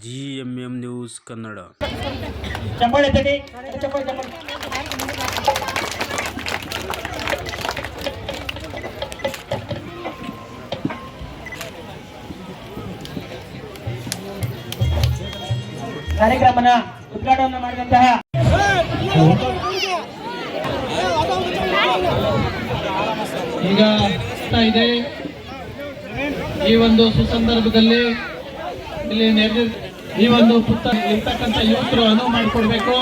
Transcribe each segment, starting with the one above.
GMM news Kannada. ಚಂಬಾಳೆ ತಡಿ ಚಂಬಾಳೆ ಕಾರ್ಯಕ್ರಮನ ಉದ್ಘಾಟನೆ ಮಾಡಿದಂತಹ ಈಗ ಇದೆ ಈ ಒಂದು ಸುಸಂದರ್ಭದಲ್ಲಿ ಇಲ್ಲಿ ಈ ಒಂದು ಇರ್ತಕ್ಕಂಥ ಯುವಕರು ಅನುವು ಮಾಡಿಕೊಡ್ಬೇಕು.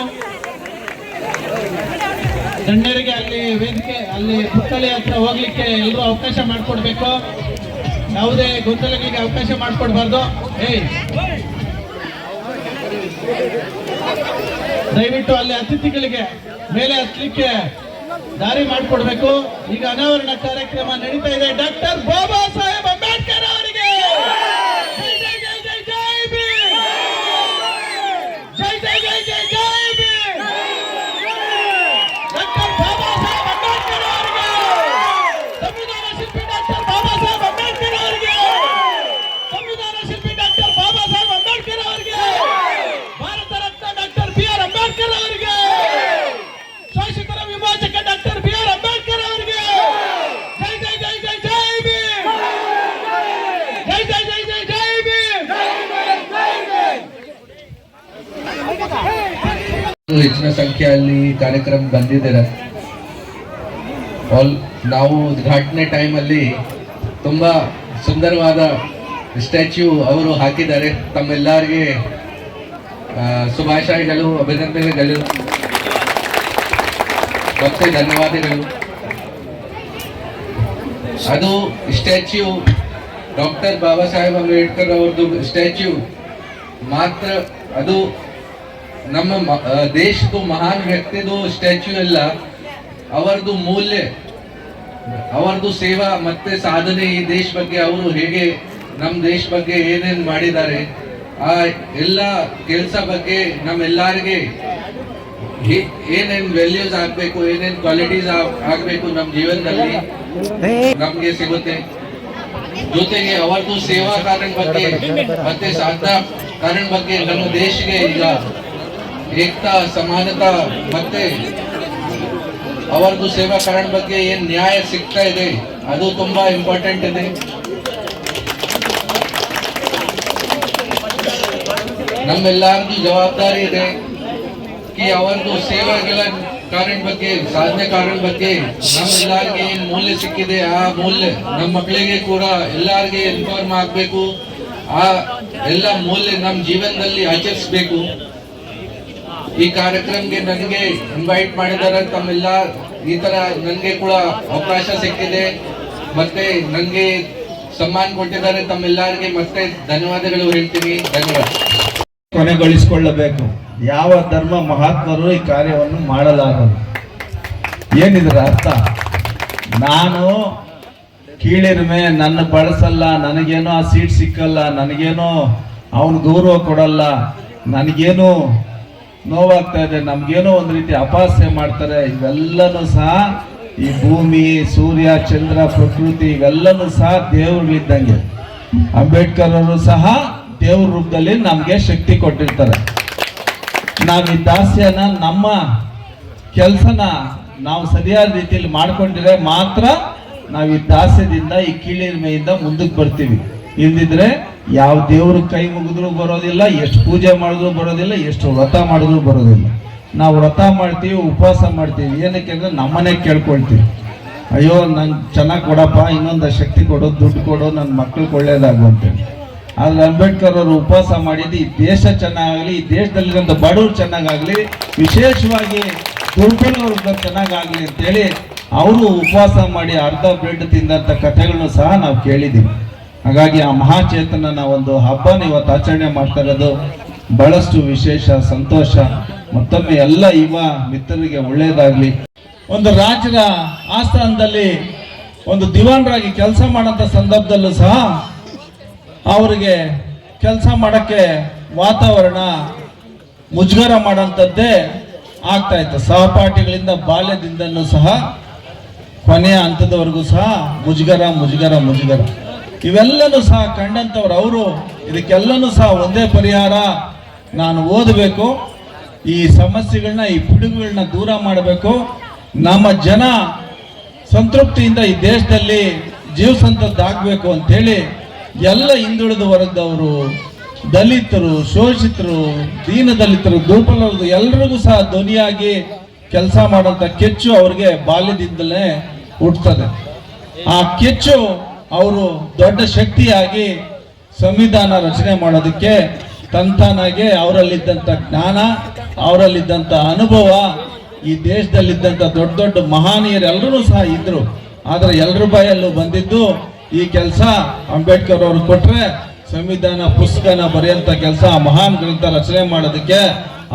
ಗಣ್ಯರಿಗೆ ಅಲ್ಲಿ ವೇದಿಕೆ ಅಲ್ಲಿ ಪುತ್ತಳಿ ಹತ್ರ ಹೋಗ್ಲಿಕ್ಕೆ ಎಲ್ಲರೂ ಅವಕಾಶ ಮಾಡಿಕೊಡ್ಬೇಕು. ಯಾವುದೇ ಗೊಂದಲಗಳಿಗೆ ಅವಕಾಶ ಮಾಡಿಕೊಡ್ಬಾರ್ದು. ದಯವಿಟ್ಟು ಅಲ್ಲಿ ಅತಿಥಿಗಳಿಗೆ ಮೇಲೆ ಹತ್ತಲಿಕ್ಕೆ ದಾರಿ ಮಾಡಿಕೊಡ್ಬೇಕು. ಈಗ ಅನಾವರಣ ಕಾರ್ಯಕ್ರಮ ನಡೀತಾ ಇದೆ. ಡಾಕ್ಟರ್ ಬಾಬಾ ಸಾಹೇಬ್ ಅಂಬೇಡ್ಕರ್ ಅವರಿಗೆ ಹೆಚ್ಚಿನ ಸಂಖ್ಯೆಯಲ್ಲಿ ಕಾರ್ಯಕ್ರಮ ಬಂದಿದ್ದಾರೆ. ನಾವು ಉದ್ಘಾಟನೆ ಟೈಮಲ್ಲಿ ತುಂಬಾ ಸುಂದರವಾದ ಸ್ಟ್ಯಾಚ್ಯೂ ಅವರು ಹಾಕಿದ್ದಾರೆ. ತಮ್ಮೆಲ್ಲರಿಗೆ ಶುಭಾಶಯಗಳು, ಅಭಿನಂದನೆಗಳು ಮತ್ತೆ ಧನ್ಯವಾದಗಳು. ಅದು ಸ್ಟ್ಯಾಚ್ಯೂ ಡಾಕ್ಟರ್ ಬಾಬಾ ಸಾಹೇಬ್ ಅಂಬೇಡ್ಕರ್ ಅವ್ರದ್ದು ಸ್ಟ್ಯಾಚ್ಯೂ ಮಾತ್ರ, ಅದು ನಮ್ಮ ದೇಶದ ಮಹಾನ್ ವ್ಯಕ್ತಿದು ಸ್ಟ್ಯಾಚ್ಯೂ ಅಲ್ಲ. ಅವರದು ಮೂಲ್ಯ, ಅವರದು ಸೇವಾ ಮತ್ತೆ ಸಾಧನೆ, ಈ ದೇಶ ಬಗ್ಗೆ ಅವರು ಹೇಗೆ ನಮ್ಮ ದೇಶ ಬಗ್ಗೆ ಏನೇನ್ ಮಾಡಿದ್ದಾರೆ, ಆ ಎಲ್ಲ ಕೆಲಸ ಬಗ್ಗೆ ನಮ್ಮೆಲ್ಲರಿಗೆ ಏನೇನ್ ವ್ಯಾಲ್ಯೂಸ್ ಆಗ್ಬೇಕು, ಏನೇನ್ ಕ್ವಾಲಿಟೀಸ್ ಆಗ್ಬೇಕು ನಮ್ಮ ಜೀವನದಲ್ಲಿ ನಮ್ಗೆ ಸಿಗುತ್ತೆ. ಜೊತೆಗೆ ಅವರದು ಸೇವಾ ಕಾರಣ ಬಗ್ಗೆ ಮತ್ತೆ ಸಾಧನಾ ಕಾರಣ ಬಗ್ಗೆ ನಮ್ಮ ದೇಶಕ್ಕೆ ಈಗ ಏಕತಾ, ಸಮಾನತಾ ಮತ್ತೆ ಅವರದು ಸೇವಾ ಕಾರಣ ಬಗ್ಗೆ ಏನ್ ನ್ಯಾಯ ಸಿಗ್ತಾ ಇದೆ ಅದು ತುಂಬಾ ಇಂಪಾರ್ಟೆಂಟ್ ಇದೆ. ನಮ್ಮೆಲ್ಲರಿಗೂ ಜವಾಬ್ದಾರಿ ಇದೆ ಕಿ ಅವರದು ಸೇವೆಗಳ ಕಾರಣ ಬಗ್ಗೆ, ಸಾಧನೆ ಕಾರಣ ಬಗ್ಗೆ ನಮ್ಮೆಲ್ಲರಿಗೆ ಏನ್ ಮೂಲ್ಯ ಸಿಕ್ಕಿದೆ ಆ ಮೂಲ್ಯ ನಮ್ಮ ಮಕ್ಕಳಿಗೆ ಕೂಡ ಎಲ್ಲರಿಗೆ ಇನ್ಫಾರ್ಮ್ ಆಗ್ಬೇಕು. ಆ ಎಲ್ಲ ಮೂಲ್ಯ ನಮ್ಮ ಜೀವನದಲ್ಲಿ ಆಚರಿಸಬೇಕು. ಈ ಕಾರ್ಯಕ್ರಮಕ್ಕೆ ನನಗೆ ಇನ್ವೈಟ್ ಮಾಡಿದ್ದಾರೆ. ತಮ್ಮೆಲ್ಲ ಈ ತರ ನನಗೆ ಕೂಡ ಅವಕಾಶ ಸಿಕ್ಕಿದೆ ಮತ್ತೆ ನನಗೆ ಸನ್ಮಾನ ಕೊಟ್ಟಿದ್ದಾರೆ. ತಮ್ಮೆಲ್ಲರಿಗೆ ಮತ್ತೆ ಧನ್ಯವಾದಗಳು ಹೇಳ್ತೀನಿ. ಧನ್ಯವಾದ. ಕೊನೆಗೊಳಿಸಿಕೊಳ್ಳಬೇಕು. ಯಾವ ಧರ್ಮ ಮಹಾತ್ಮರು ಈ ಕಾರ್ಯವನ್ನು ಮಾಡಲಾರರು. ಏನಿದ್ರ ಅರ್ಥ? ನಾನು ಕೀಳಿರ್ಮೆ, ನನ್ನ ಬಳಸಲ್ಲ, ನನಗೇನೋ ಆ ಸೀಟ್ ಸಿಕ್ಕಲ್ಲ, ನನಗೇನೋ ಅವನು ಗೌರವ ಕೊಡಲ್ಲ, ನನಗೇನು ನೋವಾಗ್ತಾ ಇದೆ, ನಮ್ಗೇನೋ ಒಂದು ರೀತಿ ಅಪಹಾಸ್ಯ ಮಾಡ್ತಾರೆ. ಇವೆಲ್ಲನೂ ಸಹ ಈ ಭೂಮಿ, ಸೂರ್ಯ, ಚಂದ್ರ, ಪ್ರಕೃತಿ ಇವೆಲ್ಲನೂ ಸಹ ದೇವರುಗಳಿದ್ದಂಗೆ. ಅಂಬೇಡ್ಕರ್ ಅವರು ಸಹ ದೇವ್ರ ರೂಪದಲ್ಲಿ ನಮ್ಗೆ ಶಕ್ತಿ ಕೊಟ್ಟಿರ್ತಾರೆ. ನಾವು ಈ ದಾಸ್ಯನ, ನಮ್ಮ ಕೆಲಸನ ನಾವು ಸರಿಯಾದ ರೀತಿಯಲ್ಲಿ ಮಾಡ್ಕೊಂಡಿದ್ರೆ ಮಾತ್ರ ನಾವು ಈ ದಾಸ್ಯದಿಂದ, ಈ ಕೀಳಿರಿಮೆಯಿಂದ ಮುಂದಕ್ಕೆ ಬರ್ತೀವಿ. ಇಲ್ದಿದ್ರೆ ಯಾವ ದೇವ್ರ ಕೈ ಮುಗಿದ್ರು ಬರೋದಿಲ್ಲ, ಎಷ್ಟು ಪೂಜೆ ಮಾಡಿದ್ರು ಬರೋದಿಲ್ಲ, ಎಷ್ಟು ವ್ರತ ಮಾಡಿದ್ರು ಬರೋದಿಲ್ಲ. ನಾವು ವ್ರತ ಮಾಡ್ತೀವಿ, ಉಪವಾಸ ಮಾಡ್ತೀವಿ, ಏನಕ್ಕೆ ಅಂದ್ರೆ ನಮ್ಮನೆ ಕೇಳ್ಕೊಳ್ತೀವಿ. ಅಯ್ಯೋ ನಂಗೆ ಚೆನ್ನಾಗಿ ಕೊಡಪ್ಪ, ಇನ್ನೊಂದು ಶಕ್ತಿ ಕೊಡೋ, ದುಡ್ಡು ಕೊಡೋ, ನನ್ನ ಮಕ್ಳಿಗೆ ಒಳ್ಳೇದಾಗು ಅಂತೇಳಿ. ಆದ್ರೆ ಅಂಬೇಡ್ಕರ್ ಅವರು ಉಪವಾಸ ಮಾಡಿದ್ದು ಈ ದೇಶ ಚೆನ್ನಾಗಲಿ, ಈ ದೇಶದಲ್ಲಿರೋಂಥ ಬಡವರು ಚೆನ್ನಾಗಾಗ್ಲಿ, ವಿಶೇಷವಾಗಿ ದುರ್ಬಲವ್ರ ಚೆನ್ನಾಗಾಗ್ಲಿ ಅಂತೇಳಿ ಅವರು ಉಪವಾಸ ಮಾಡಿ ಅರ್ಧ ಬ್ರೆಡ್ ತಿಂದಂಥ ಕಥೆಗಳನ್ನು ಸಹ ನಾವು ಕೇಳಿದ್ದೀವಿ. ಹಾಗಾಗಿ ಆ ಮಹಾಚೇತನನ ಒಂದು ಹಬ್ಬನ ಇವತ್ತು ಆಚರಣೆ ಮಾಡ್ತಾ ಇರೋದು ಬಹಳಷ್ಟು ವಿಶೇಷ, ಸಂತೋಷ. ಮತ್ತೊಮ್ಮೆ ಎಲ್ಲ ಯುವ ಮಿತ್ರರಿಗೆ ಒಳ್ಳೆಯದಾಗ್ಲಿ. ಒಂದು ರಾಜ್ಯದ ಆಸ್ಥಾನದಲ್ಲಿ ಒಂದು ದಿವಾನರಾಗಿ ಕೆಲಸ ಮಾಡೋಂಥ ಸಂದರ್ಭದಲ್ಲೂ ಸಹ ಅವರಿಗೆ ಕೆಲಸ ಮಾಡೋಕ್ಕೆ ವಾತಾವರಣ ಮುಜುಗರ ಮಾಡೋಂಥದ್ದೇ ಆಗ್ತಾ ಇತ್ತು. ಸಹಪಾಠಿಗಳಿಂದ ಬಾಲ್ಯದಿಂದನೂ ಸಹ ಕೊನೆಯ ಹಂತದವರೆಗೂ ಸಹ ಮುಜುಗರ ಇವೆಲ್ಲನೂ ಸಹ ಕಂಡಂಥವ್ರು. ಅವರು ಇದಕ್ಕೆಲ್ಲನೂ ಸಹ ಒಂದೇ ಪರಿಹಾರ, ನಾನು ಓದಬೇಕು, ಈ ಸಮಸ್ಯೆಗಳನ್ನ ಈ ಪಿಡುಗುಗಳನ್ನ ದೂರ ಮಾಡಬೇಕು, ನಮ್ಮ ಜನ ಸಂತೃಪ್ತಿಯಿಂದ ಈ ದೇಶದಲ್ಲಿ ಜೀವಿಸಂತದ್ದಾಗಬೇಕು ಅಂತೇಳಿ ಎಲ್ಲ ಹಿಂದುಳಿದ ವರ್ಗದವರು, ದಲಿತರು, ಶೋಷಿತರು, ದೀನ ದಲಿತರು, ದುರ್ಬಲರು ಎಲ್ಲರಿಗೂ ಸಹ ಧ್ವನಿಯಾಗಿ ಕೆಲಸ ಮಾಡೋಂಥ ಕೆಚ್ಚು ಅವ್ರಿಗೆ ಬಾಲ್ಯದಿಂದಲೇ ಹುಟ್ಟುತ್ತದೆ. ಆ ಕೆಚ್ಚು ಅವರು ದೊಡ್ಡ ಶಕ್ತಿಯಾಗಿ ಸಂವಿಧಾನ ರಚನೆ ಮಾಡೋದಕ್ಕೆ ತಂತಾನಾಗೆ ಅವರಲ್ಲಿದ್ದಂಥ ಜ್ಞಾನ, ಅವರಲ್ಲಿದ್ದಂಥ ಅನುಭವ, ಈ ದೇಶದಲ್ಲಿದ್ದಂಥ ದೊಡ್ಡ ದೊಡ್ಡ ಮಹಾನೀಯರೆಲ್ಲರೂ ಸಹ ಇದ್ರು. ಆದರೆ ಎಲ್ಲರ ಬಾಯಲ್ಲೂ ಬಂದಿದ್ದು ಈ ಕೆಲಸ ಅಂಬೇಡ್ಕರ್ ಅವರು ಕೊಟ್ರೆ ಸಂವಿಧಾನ ಪುಸ್ತಕನ ಬರೆಯಂತ ಕೆಲಸ, ಮಹಾನ್ ಗ್ರಂಥ ರಚನೆ ಮಾಡೋದಕ್ಕೆ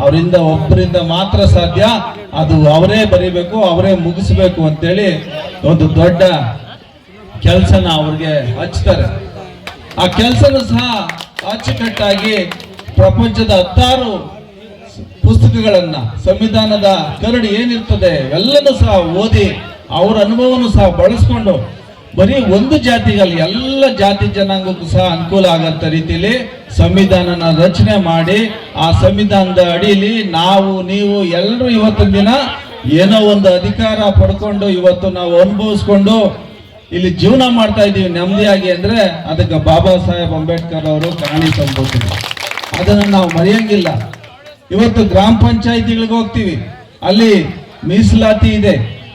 ಅವರಿಂದ ಒಬ್ಬರಿಂದ ಮಾತ್ರ ಸಾಧ್ಯ. ಅದು ಅವರೇ ಬರೀಬೇಕು, ಅವರೇ ಮುಗಿಸ್ಬೇಕು ಅಂತೇಳಿ ಒಂದು ದೊಡ್ಡ ಕೆಲಸನ ಅವ್ರಿಗೆ ಹಚ್ತಾರೆ. ಆ ಕೆಲಸನೂ ಸಹ ಅಚ್ಚುಕಟ್ಟಾಗಿ ಪ್ರಪಂಚದ 16 ಪುಸ್ತಕಗಳನ್ನ, ಸಂವಿಧಾನದ ಕರಡು ಏನಿರ್ತದೆ ಎಲ್ಲನೂ ಸಹ ಓದಿ ಅವರ ಅನುಭವನೂ ಸಹ ಬಳಸ್ಕೊಂಡು ಬರೀ ಒಂದು ಜಾತಿಗಲ್ಲ ಎಲ್ಲ ಜಾತಿ ಜನಾಂಗಕ್ಕೂ ಸಹ ಅನುಕೂಲ ಆಗಂತ ರೀತಿಯಲ್ಲಿ ಸಂವಿಧಾನನ ರಚನೆ ಮಾಡಿ, ಆ ಸಂವಿಧಾನದ ಅಡಿಯಲ್ಲಿ ನಾವು ನೀವು ಎಲ್ಲರೂ ಇವತ್ತಿನ ದಿನ ಏನೋ ಒಂದು ಅಧಿಕಾರ ಪಡ್ಕೊಂಡು ಇವತ್ತು ನಾವು ಅನುಭವಿಸ್ಕೊಂಡು ಇಲ್ಲಿ ಜೀವನ ಮಾಡ್ತಾ ಇದ್ದೀವಿ ನೆಮ್ಮದಿಯಾಗಿ ಅಂದ್ರೆ ಅದಕ್ಕೆ ಬಾಬಾ ಸಾಹೇಬ್ ಅಂಬೇಡ್ಕರ್ ಅವರು ಕಾರಣ ಸಂಭವಿಸಿದ್ರು. ಅದನ್ನು ನಾವು ಮರೆಯಂಗಿಲ್ಲ. ಇವತ್ತು ಗ್ರಾಮ ಪಂಚಾಯಿತಿಗಳಿಗೆ ಹೋಗ್ತೀವಿ, ಅಲ್ಲಿ ಮೀಸಲಾತಿ ಇದೆ,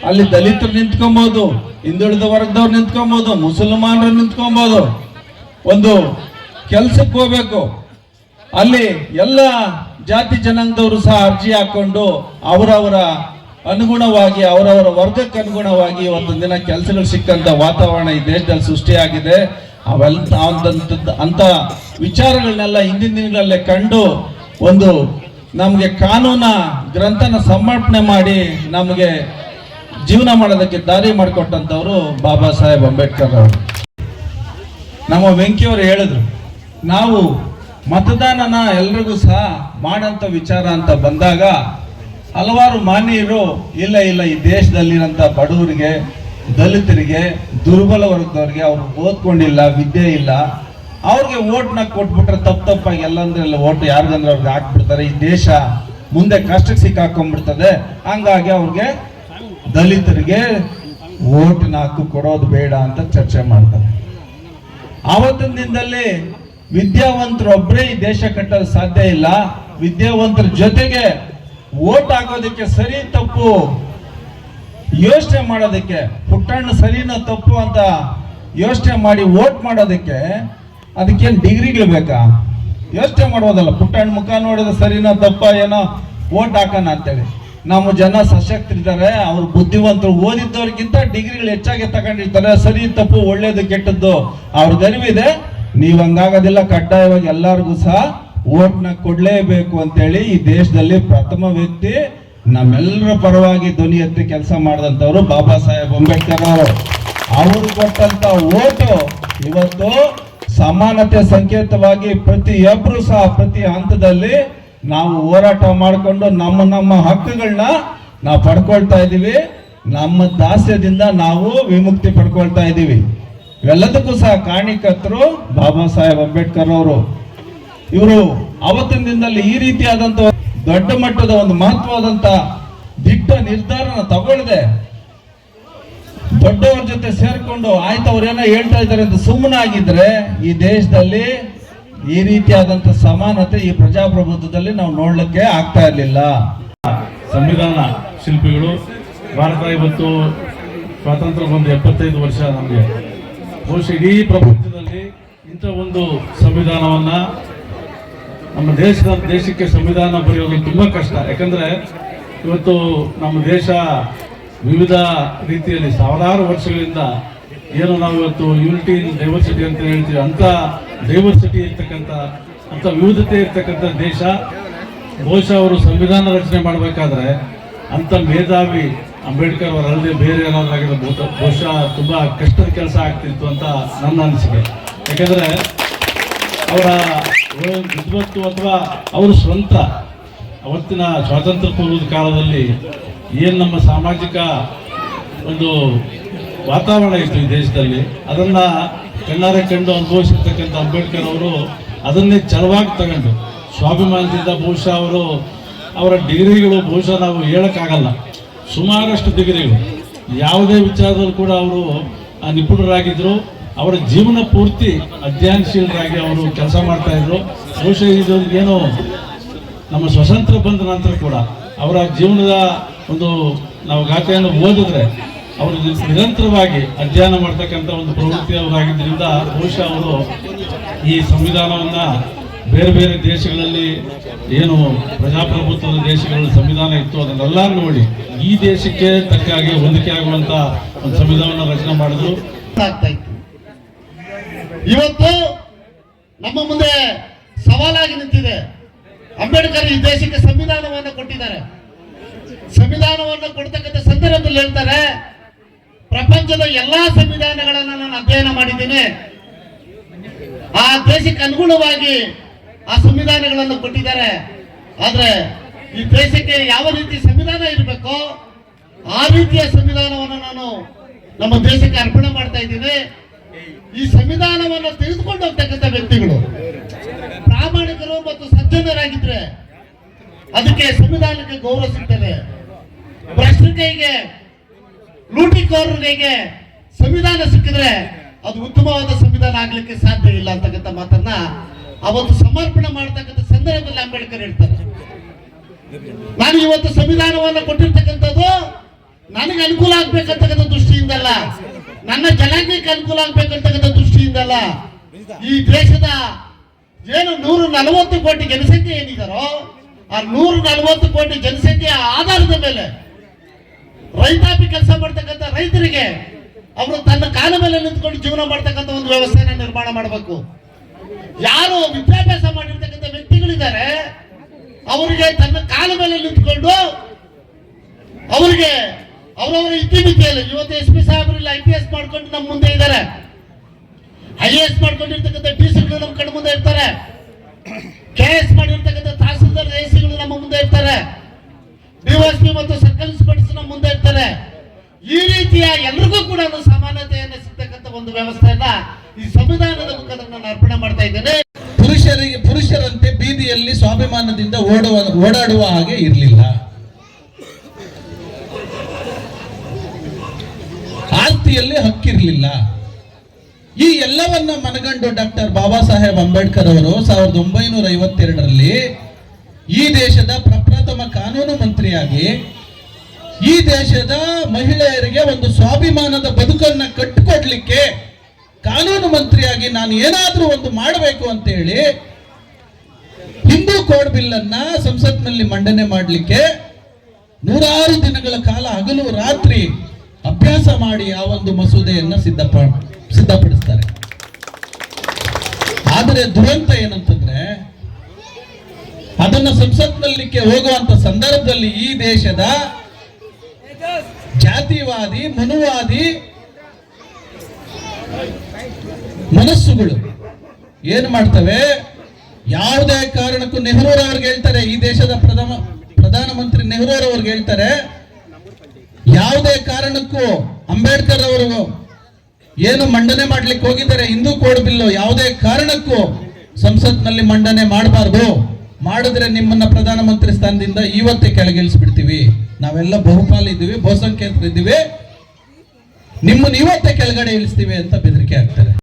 ಅಲ್ಲಿ ದಲಿತರು ನಿಂತ್ಕೊಬಹುದು, ಹಿಂದುಳಿದ ವರ್ಗದವ್ರು ನಿಂತ್ಕೊಬಹುದು, ಮುಸಲ್ಮಾನರು ನಿಂತ್ಕೊಬಹುದು. ಒಂದು ಕೆಲ್ಸಕ್ಕೆ ಹೋಗ್ಬೇಕು, ಅಲ್ಲಿ ಎಲ್ಲ ಜಾತಿ ಜನಾಂಗದವರು ಸಹ ಅರ್ಜಿ ಹಾಕೊಂಡು ಅವರವರ ಅನುಗುಣವಾಗಿ ಅವರವರ ವರ್ಗಕ್ಕೆ ಅನುಗುಣವಾಗಿ ಒಂದು ದಿನ ಕೆಲಸಗಳು ಸಿಕ್ಕಂತ ವಾತಾವರಣ ಈ ದೇಶದಲ್ಲಿ ಸೃಷ್ಟಿಯಾಗಿದೆ. ಅವೆಲ್ಲ ಅಂತ ವಿಚಾರಗಳನ್ನೆಲ್ಲ ಹಿಂದಿನ ದಿನಗಳಲ್ಲೇ ಕಂಡು ಒಂದು ನಮಗೆ ಕಾನೂನ ಗ್ರಂಥನ ಸಮರ್ಪಣೆ ಮಾಡಿ ನಮಗೆ ಜೀವನ ಮಾಡೋದಕ್ಕೆ ದಾರಿ ಮಾಡಿಕೊಟ್ಟಂಥವ್ರು ಬಾಬಾ ಸಾಹೇಬ್ ಅಂಬೇಡ್ಕರ್ ಅವರು. ನಮ್ಮ ವೆಂಕಿಯವರು ಹೇಳಿದ್ರು, ನಾವು ಮತದಾನನ ಎಲ್ರಿಗೂ ಸಹ ಮಾಡಂತ ವಿಚಾರ ಅಂತ ಬಂದಾಗ ಹಲವಾರು ಮಾನ್ಯರು ಇಲ್ಲ ಈ ದೇಶದಲ್ಲಿರೋಂಥ ಬಡವರಿಗೆ, ದಲಿತರಿಗೆ, ದುರ್ಬಲ ವರ್ಗದವ್ರಿಗೆ, ಅವ್ರು ಓದ್ಕೊಂಡಿಲ್ಲ, ವಿದ್ಯೆ ಇಲ್ಲ, ಅವ್ರಿಗೆ ಓಟ್ನ ಕೊಟ್ಬಿಟ್ರೆ ತಪ್ಪಾಗಿ ಎಲ್ಲಂದ್ರೆ ಓಟ್ ಯಾರಿಗಂದ್ರೆ ಅವ್ರಿಗೆ ಹಾಕ್ಬಿಡ್ತಾರೆ, ಈ ದೇಶ ಮುಂದೆ ಕಷ್ಟಕ್ಕೆ ಸಿಕ್ಕಾಕೊಂಡ್ಬಿಡ್ತದೆ, ಹಂಗಾಗಿ ಅವ್ರಿಗೆ ದಲಿತರಿಗೆ ಓಟಿನ ಹಕ್ಕು ಕೊಡೋದು ಬೇಡ ಅಂತ ಚರ್ಚೆ ಮಾಡ್ತಾರೆ. ಆವತ್ತಿನ ದಿನದಲ್ಲಿ ವಿದ್ಯಾವಂತರು ಒಬ್ಬರೇ ಈ ದೇಶ ಕಟ್ಟಲು ಸಾಧ್ಯ ಇಲ್ಲ. ವಿದ್ಯಾವಂತರ ಜೊತೆಗೆ ಓಟ್ ಹಾಕೋದಕ್ಕೆ ಸರಿ ತಪ್ಪು ಯೋಚನೆ ಮಾಡೋದಕ್ಕೆ, ಪುಟ್ಟಣ್ಣ ಸರಿನೋ ತಪ್ಪು ಅಂತ ಯೋಚನೆ ಮಾಡಿ ಓಟ್ ಮಾಡೋದಕ್ಕೆ ಅದಕ್ಕೇನು ಡಿಗ್ರಿಗಳು ಬೇಕಾ? ಯೋಚನೆ ಮಾಡೋದಲ್ಲ, ಪುಟ್ಟಣ್ಣ ಮುಖ ನೋಡಿದ್ರೆ ಸರಿನೋ ತಪ್ಪ ಏನೋ ಓಟ್ ಹಾಕೋಣ ಅಂತೇಳಿ. ನಮ್ಮ ಜನ ಸಶಕ್ತರಿದ್ದಾರೆ, ಅವ್ರು ಬುದ್ಧಿವಂತರು, ಓದಿದ್ದವ್ರಿಗಿಂತ ಡಿಗ್ರಿಗಳು ಹೆಚ್ಚಾಗಿ ತಗೊಂಡಿರ್ತಾರೆ. ಸರಿ ತಪ್ಪು ಒಳ್ಳೇದು ಕೆಟ್ಟದ್ದು ಅವ್ರಿಗೆ ಅರಿವಿದೆ. ನೀವು ಹಂಗಾಗೋದಿಲ್ಲ, ಕಡ್ಡಾಯವಾಗಿ ಎಲ್ಲರಿಗೂ ಸಹ ಓಟ್ನ ಕೊಡ್ಲೇಬೇಕು ಅಂತೇಳಿ ಈ ದೇಶದಲ್ಲಿ ಪ್ರಥಮ ವ್ಯಕ್ತಿ ನಮ್ಮೆಲ್ಲರ ಪರವಾಗಿ ಧ್ವನಿ ಎತ್ತಿ ಕೆಲಸ ಮಾಡಿದಂಥವ್ರು ಬಾಬಾ ಸಾಹೇಬ್ ಅಂಬೇಡ್ಕರ್ ಅವರು. ಅವರು ಕೊಟ್ಟಂತ ಓಟು ಇವತ್ತು ಸಮಾನತೆ ಸಂಕೇತವಾಗಿ ಪ್ರತಿಯೊಬ್ಬರು ಸಹ ಪ್ರತಿ ಹಂತದಲ್ಲಿ ನಾವು ಹೋರಾಟ ಮಾಡಿಕೊಂಡು ನಮ್ಮ ಹಕ್ಕುಗಳನ್ನ ನಾವು ಪಡ್ಕೊಳ್ತಾ ಇದ್ದೀವಿ. ನಮ್ಮ ದಾಸ್ಯದಿಂದ ನಾವು ವಿಮುಕ್ತಿ ಪಡ್ಕೊಳ್ತಾ ಇದ್ದೀವಿ. ಇವೆಲ್ಲದಕ್ಕೂ ಸಹ ಕಾರಣೀಕರ್ತರು ಬಾಬಾ ಸಾಹೇಬ್ ಅಂಬೇಡ್ಕರ್ ಅವರು. ಇವರು ಅವತ್ತಿನ ದಿನದಲ್ಲಿ ಈ ರೀತಿಯಾದಂತ ದೊಡ್ಡ ಮಟ್ಟದ ಒಂದು ಮಹತ್ವವಾದಂತ ದಿಟ್ಟ ನಿರ್ಧಾರನ ತಗೊಳ್ಳದೆ ದೊಡ್ಡವರ ಜೊತೆ ಸೇರ್ಕೊಂಡು ಆಯ್ತು ಅವ್ರೇನೋ ಹೇಳ್ತಾ ಇದ್ದಾರೆ ಅಂತ ಸುಮ್ಮನಾಗಿದ್ರೆ ಈ ದೇಶದಲ್ಲಿ ಈ ರೀತಿಯಾದಂತ ಸಮಾನತೆ ಈ ಪ್ರಜಾಪ್ರಭುತ್ವದಲ್ಲಿ ನಾವು ನೋಡ್ಲಿಕ್ಕೆ ಆಗ್ತಾ ಇರಲಿಲ್ಲ. ಸಂವಿಧಾನ ಶಿಲ್ಪಿಗಳು ಭಾರತ ಇವತ್ತು ಸ್ವಾತಂತ್ರ್ಯ ಬಂದು 75 ವರ್ಷ. ನಮಗೆ ಬಹುಶಃ ಇಡೀ ಪ್ರಪಂಚದಲ್ಲಿ ಇಂಥ ಒಂದು ಸಂವಿಧಾನವನ್ನ ನಮ್ಮ ದೇಶಕ್ಕೆ ಸಂವಿಧಾನ ಬರೆಯೋದು ತುಂಬಾ ಕಷ್ಟ. ಯಾಕಂದ್ರೆ ಇವತ್ತು ನಮ್ಮ ದೇಶ ವಿವಿಧ ರೀತಿಯಲ್ಲಿ ಸಾವಿರಾರು ವರ್ಷಗಳಿಂದ ಏನು ನಾವು ಇವತ್ತು ಯೂನಿಟಿ ಇನ್ ಡೈವರ್ಸಿಟಿ ಅಂತ ಹೇಳ್ತೀವಿ, ಅಂತ ಡೈವರ್ಸಿಟಿ ಇರ್ತಕ್ಕಂಥ ಅಂತ ವಿವಿಧತೆ ಇರ್ತಕ್ಕಂಥ ದೇಶ. ಬಹುಶಃ ಅವರು ಸಂವಿಧಾನ ರಚನೆ ಮಾಡಬೇಕಾದ್ರೆ ಅಂತ ಮೇಧಾವಿ ಅಂಬೇಡ್ಕರ್ ಅವರಲ್ಲದೆ ಬೇರೆ ಏನಾದ್ರಾಗಿರೋ ಬಹುಶಃ ತುಂಬಾ ಕಷ್ಟದ ಕೆಲಸ ಆಗ್ತಿತ್ತು ಅಂತ ನನ್ನ ಅನಿಸಿಕೆ. ಯಾಕಂದ್ರೆ ಅವರ ವಿದ್ವತ್ತು ಅಥವಾ ಅವರು ಸ್ವಂತ ಅವತ್ತಿನ ಸ್ವಾತಂತ್ರ್ಯ ಪೂರ್ವದ ಕಾಲದಲ್ಲಿ ಏನು ನಮ್ಮ ಸಾಮಾಜಿಕ ಒಂದು ವಾತಾವರಣ ಇತ್ತು ಈ ದೇಶದಲ್ಲಿ, ಅದನ್ನ ಕಣ್ಣಾರೆ ಕಂಡು ಅನುಭವಿಸಿರ್ತಕ್ಕಂಥ ಅಂಬೇಡ್ಕರ್ ಅವರು ಅದನ್ನೇ ಛಲವಾಗಿ ತಗೊಂಡು ಸ್ವಾಭಿಮಾನದಿಂದ ಬಹುಶಃ ಅವರ ಡಿಗ್ರಿಗಳು ಬಹುಶಃ ನಾವು ಹೇಳೋಕ್ಕಾಗಲ್ಲ, ಸುಮಾರಷ್ಟು ಡಿಗ್ರಿಗಳು. ಯಾವುದೇ ವಿಚಾರದಲ್ಲಿ ಕೂಡ ಅವರು ನಿಪುಣರಾಗಿದ್ದರು. ಅವರ ಜೀವನ ಪೂರ್ತಿ ಅಧ್ಯಯನಶೀಲರಾಗಿ ಅವರು ಕೆಲಸ ಮಾಡ್ತಾ ಇದ್ರು. ಬಹುಶಃ ಇದು ಏನು ನಮ್ಮ ಸ್ವತಂತ್ರ ಬಂದ ನಂತರ ಕೂಡ ಅವರ ಜೀವನದ ಒಂದು ನಾವು ಗಾಥೆಯನ್ನು ಓದಿದ್ರೆ ಅವರು ನಿರಂತರವಾಗಿ ಅಧ್ಯಯನ ಮಾಡ್ತಕ್ಕಂಥ ಒಂದು ಪ್ರವೃತ್ತಿ ಅವರಾಗಿದ್ದರಿಂದ ಬಹುಶಃ ಅವರು ಈ ಸಂವಿಧಾನವನ್ನು ಬೇರೆ ಬೇರೆ ದೇಶಗಳಲ್ಲಿ ಏನು ಪ್ರಜಾಪ್ರಭುತ್ವದ ದೇಶಗಳಲ್ಲಿ ಸಂವಿಧಾನ ಇತ್ತು ಅದನ್ನೆಲ್ಲ ನೋಡಿ ಈ ದೇಶಕ್ಕೆ ತಕ್ಕ ಹಾಗೆ ಹೊಂದಿಕೆ ಆಗುವಂಥ ಒಂದು ಸಂವಿಧಾನವನ್ನು ರಚನೆ ಮಾಡಿದ್ರು. ಆಗ್ತಾ ಇತ್ತು. ಇವತ್ತು ನಮ್ಮ ಮುಂದೆ ಸವಾಲಾಗಿ ನಿಂತಿದೆ. ಅಂಬೇಡ್ಕರ್ ಈ ದೇಶಕ್ಕೆ ಸಂವಿಧಾನವನ್ನು ಕೊಟ್ಟಿದ್ದಾರೆ. ಸಂವಿಧಾನವನ್ನು ಕೊಡ್ತಕ್ಕಂಥ ಸಂದರ್ಭದಲ್ಲಿ ಹೇಳ್ತಾರೆ, ಪ್ರಪಂಚದ ಎಲ್ಲಾ ಸಂವಿಧಾನಗಳನ್ನು ನಾನು ಅಧ್ಯಯನ ಮಾಡಿದ್ದೇನೆ, ಆ ದೇಶಕ್ಕೆ ಅನುಗುಣವಾಗಿ ಆ ಸಂವಿಧಾನಗಳನ್ನು ಕೊಟ್ಟಿದ್ದಾರೆ. ಆದ್ರೆ ಈ ದೇಶಕ್ಕೆ ಯಾವ ರೀತಿ ಸಂವಿಧಾನ ಇರಬೇಕೋ ಆ ರೀತಿಯ ಸಂವಿಧಾನವನ್ನು ನಾನು ನಮ್ಮ ದೇಶಕ್ಕೆ ಅರ್ಪಣೆ ಮಾಡ್ತಾ ಇದ್ದೀನಿ. ಈ ಸಂವಿಧಾನವನ್ನು ತೆಗೆದುಕೊಂಡು ಹೋಗ್ತಕ್ಕಂಥ ವ್ಯಕ್ತಿಗಳು ಪ್ರಾಮಾಣಿಕರು ಮತ್ತು ಸಜ್ಜನರಾಗಿದ್ರೆ ಅದಕ್ಕೆ ಸಂವಿಧಾನಕ್ಕೆ ಗೌರವ ಸಿಗ್ತದೆ. ಭ್ರಷ್ಟರ ಕೈಗೆ, ಲೂಟಿಕೋರರ ಕೈಗೆ ಸಂವಿಧಾನ ಸಿಕ್ಕಿದ್ರೆ ಅದು ಉತ್ತಮವಾದ ಸಂವಿಧಾನ ಆಗ್ಲಿಕ್ಕೆ ಸಾಧ್ಯ ಇಲ್ಲ ಅಂತಕ್ಕಂಥ ಮಾತನ್ನ ಅವತ್ತು ಸಮರ್ಪಣೆ ಮಾಡ್ತಕ್ಕಂಥ ಸಂದರ್ಭದಲ್ಲಿ ಅಂಬೇಡ್ಕರ್ ಹೇಳ್ತಾರೆ. ನಾನು ಇವತ್ತು ಸಂವಿಧಾನವನ್ನು ಕೊಟ್ಟಿರ್ತಕ್ಕಂಥದ್ದು ನನಗೆ ಅನುಕೂಲ ಆಗ್ಬೇಕಂತಕ್ಕಂಥ ದೃಷ್ಟಿಯಿಂದಲ್ಲ, ನನ್ನ ಜನಾಂಗಕ್ಕೆ ಅನುಕೂಲ ಆಗ್ಬೇಕಂತಕ್ಕಂಥ ದೃಷ್ಟಿಯಿಂದಲ್ಲ. ಈ ದೇಶದ ಏನು 140 ಕೋಟಿ ಜನಸಂಖ್ಯೆ ಏನಿದಾರೋ ಆ 140 ಕೋಟಿ ಜನಸಂಖ್ಯೆಯ ಆಧಾರದ ಮೇಲೆ ರೈತಾಪಿ ಕೆಲಸ ಮಾಡ್ತಕ್ಕಂಥ ರೈತರಿಗೆ ಅವರು ತನ್ನ ಕಾಲ ಮೇಲೆ ನಿಂತ್ಕೊಂಡು ಜೀವನ ಮಾಡ್ತಕ್ಕಂಥ ಒಂದು ವ್ಯವಸ್ಥೆನ ನಿರ್ಮಾಣ ಮಾಡಬೇಕು. ಯಾರು ವಿದ್ಯಾಭ್ಯಾಸ ಮಾಡಿರ್ತಕ್ಕಂಥ ವ್ಯಕ್ತಿಗಳಿದ್ದಾರೆ ಅವರಿಗೆ ತನ್ನ ಕಾಲ ಮೇಲೆ ನಿಂತ್ಕೊಂಡು ಅವರಿಗೆ ಅವರವರ ಇತಿಮಿತಿಯಲ್ಲಿ ಇವತ್ತು SP ಸಾಹೇಬರೆಲ್ಲ IPS ಮಾಡ್ಕೊಂಡು ನಮ್ಮ ಮುಂದೆ ಇದ್ದಾರೆ, IAS ಮಾಡ್ಕೊಂಡಿರ್ತಕ್ಕಂಥ DC ನಮ್ಮ ಕಣ್ಣು ಮುಂದೆ ಇರ್ತಾರೆ, KS ಮಾಡಿರ್ತಕ್ಕಂಥ ತಹಸೀಲ್ದಾರ್ ACಗಳು ನಮ್ಮ ಮುಂದೆ ಇರ್ತಾರೆ, DSP ಮತ್ತು ಸರ್ಕಲ್ ಇನ್ಸ್ಪೆಕ್ಟರ್ಸ್ ನಮ್ಮ ಮುಂದೆ ಇರ್ತಾರೆ. ಈ ರೀತಿಯ ಎಲ್ರಿಗೂ ಕೂಡ ಸಮಾನತೆಯನ್ನು ಸಿಗ್ತಕ್ಕಂಥ ಒಂದು ವ್ಯವಸ್ಥೆಯನ್ನ ಈ ಸಂವಿಧಾನದ ಮುಖಾಂತರ ನಾನು ಅರ್ಪಣೆ ಮಾಡ್ತಾ ಇದ್ದೇನೆ. ಪುರುಷರಂತೆ ಬೀದಿಯಲ್ಲಿ ಸ್ವಾಭಿಮಾನದಿಂದ ಓಡಾಡುವ ಹಾಗೆ ಇರಲಿಲ್ಲ. ಆಸ್ತಿಯಲ್ಲಿ ಹಕ್ಕಿರಲಿಲ್ಲ. ಈ ಎಲ್ಲವನ್ನ ಮನಗಂಡು ಡಾಕ್ಟರ್ ಬಾಬಾ ಸಾಹೇಬ್ ಅಂಬೇಡ್ಕರ್ ಅವರು 1952ರಲ್ಲಿ ಈ ದೇಶದ ಪ್ರಪ್ರಥಮ ಕಾನೂನು ಮಂತ್ರಿಯಾಗಿ ಈ ದೇಶದ ಮಹಿಳೆಯರಿಗೆ ಒಂದು ಸ್ವಾಭಿಮಾನದ ಬದುಕನ್ನ ಕಟ್ಟಿಕೊಡ್ಲಿಕ್ಕೆ ಕಾನೂನು ಮಂತ್ರಿಯಾಗಿ ನಾನು ಏನಾದ್ರೂ ಒಂದು ಮಾಡಬೇಕು ಅಂತ ಹೇಳಿ ಹಿಂದೂ ಕೋಡ್ ಬಿಲ್ ಅನ್ನ ಸಂಸತ್ನಲ್ಲಿ ಮಂಡನೆ ಮಾಡಲಿಕ್ಕೆ 106 ದಿನಗಳ ಕಾಲ ಹಗಲು ರಾತ್ರಿ ಅಭ್ಯಾಸ ಮಾಡಿ ಆ ಒಂದು ಮಸೂದೆಯನ್ನ ಸಿದ್ಧಪಡಿಸ್ತಾರೆ. ಆದರೆ ದುರಂತ ಏನಂತಂದ್ರೆ ಅದನ್ನ ಸಂಸತ್ನಲ್ಲಿಕ್ಕೆ ಹೋಗುವಂತ ಸಂದರ್ಭದಲ್ಲಿ ಈ ದೇಶದ ಜಾತಿವಾದಿ ಮನುವಾದಿ ಮನಸ್ಸುಗಳು ಏನು ಮಾಡ್ತವೆ, ಯಾವುದೇ ಕಾರಣಕ್ಕೂ ನೆಹರೂರವ್ರಿಗೆ ಹೇಳ್ತಾರೆ, ಈ ದೇಶದ ಪ್ರಧಾನಮಂತ್ರಿ ನೆಹರೂರವ್ರಿಗೆ ಹೇಳ್ತಾರೆ, ಯಾವುದೇ ಕಾರಣಕ್ಕೂ ಅಂಬೇಡ್ಕರ್ ಅವರು ಏನು ಮಂಡನೆ ಮಾಡ್ಲಿಕ್ಕೆ ಹೋಗಿದ್ದಾರೆ ಹಿಂದೂ ಕೋಡ್ ಬಿಲ್ಲು, ಯಾವುದೇ ಕಾರಣಕ್ಕೂ ಸಂಸತ್ನಲ್ಲಿ ಮಂಡನೆ ಮಾಡಬಾರ್ದು, ಮಾಡಿದ್ರೆ ನಿಮ್ಮನ್ನ ಪ್ರಧಾನಮಂತ್ರಿ ಸ್ಥಾನದಿಂದ ಇವತ್ತೇ ಕೆಳಗಿಳಿಸ್ಬಿಡ್ತೀವಿ, ನಾವೆಲ್ಲ ಬಹುಪಾಲಿದ್ದೀವಿ, ಬಹುಸಂಖ್ಯಾತರಿದ್ದೀವಿ, ನಿಮ್ಮನ್ನ ಇವತ್ತೇ ಕೆಳಗಡೆ ಇಳಿಸ್ತೀವಿ ಅಂತ ಬೆದರಿಕೆ ಆಗ್ತಾರೆ.